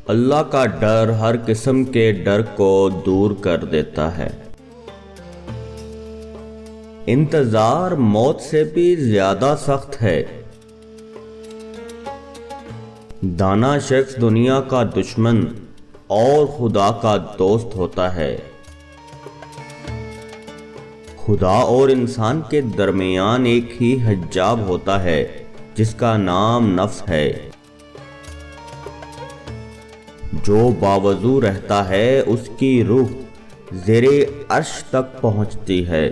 اللہ کا ڈر ہر قسم کے ڈر کو دور کر دیتا ہے۔ انتظار موت سے بھی زیادہ سخت ہے۔ دانا شخص دنیا کا دشمن اور خدا کا دوست ہوتا ہے۔ خدا اور انسان کے درمیان ایک ہی حجاب ہوتا ہے جس کا نام نفس ہے، جو باوضو رہتا ہے اس کی روح زیر عرش تک پہنچتی ہے۔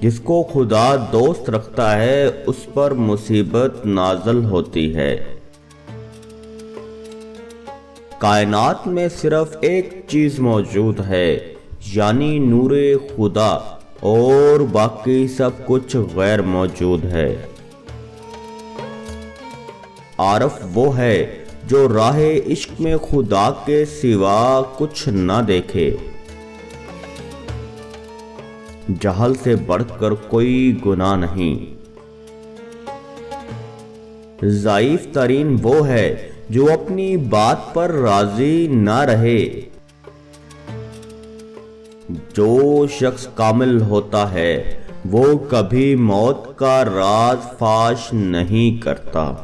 جس کو خدا دوست رکھتا ہے اس پر مصیبت نازل ہوتی ہے۔ کائنات میں صرف ایک چیز موجود ہے، یعنی نور خدا، اور باقی سب کچھ غیر موجود ہے۔ عارف وہ ہے جو راہ عشق میں خدا کے سوا کچھ نہ دیکھے۔ جہل سے بڑھ کر کوئی گناہ نہیں۔ ضعیف ترین وہ ہے جو اپنی بات پر راضی نہ رہے۔ جو شخص کامل ہوتا ہے وہ کبھی موت کا راز فاش نہیں کرتا۔